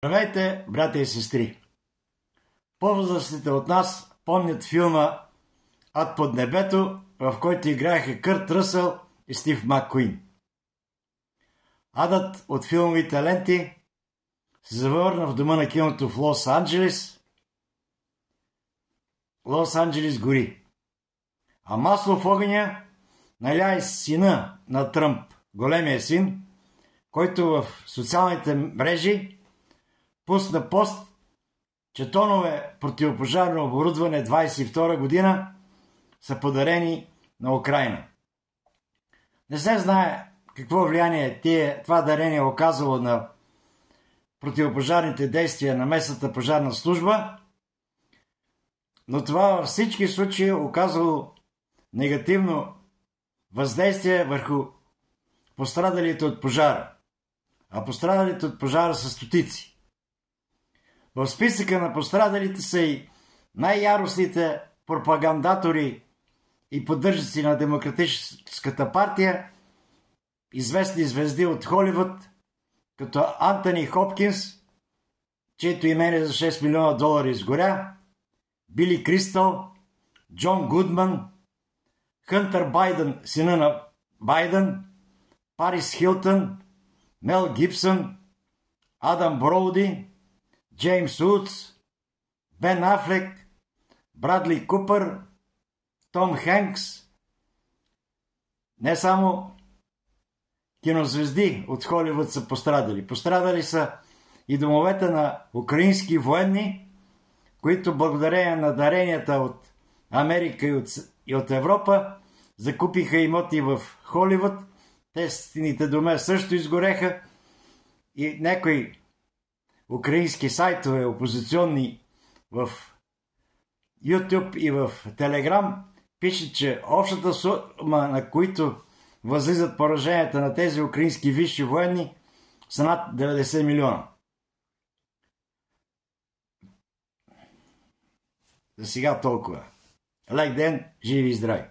Здравейте, брати и сестри! По-възрастните от нас помнят филма "Ад под небето", в който играеха Кърт Ръсъл и Стив Маккуин. Адът от филмовите ленти се завърна в дома на киното в Лос-Анджелес. Лос-Анджелес гори. А масло в огъня наля и сина на Тръмп, големия син, който в социалните мрежи пусна пост, че тонове противопожарно оборудване 22 година са подарени на Украйна. Не се знае какво влияние това дарение е оказало на противопожарните действия на местната пожарна служба, но това във всички случаи е оказало негативно въздействие върху пострадалите от пожара. А пострадалите от пожара са стотици. В списъка на пострадалите са и най-яростните пропагандатори и поддържащи на Демократическата партия, известни звезди от Холивуд, като Антони Хопкинс, чието име за $6 милиона изгоря, Били Кристал, Джон Гудман, Хънтър Байден, сина на Байден, Парис Хилтън, Мел Гибсън, Адам Броуди, Джеймс Удс, Бен Афлек, Брадли Купър, Том Хенкс. Не само кинозвезди от Холивуд са пострадали. Пострадали са и домовете на украински военни, които благодарение на даренията от Америка и от Европа закупиха имоти в Холивуд. Техните доме също изгореха и някои украински сайтове, опозиционни в YouTube и в Telegram, пишат, че общата сума, на които възлизат пораженията на тези украински висши военни, са над 90 милиона. За сега толкова. Лек ден, живи и здрави!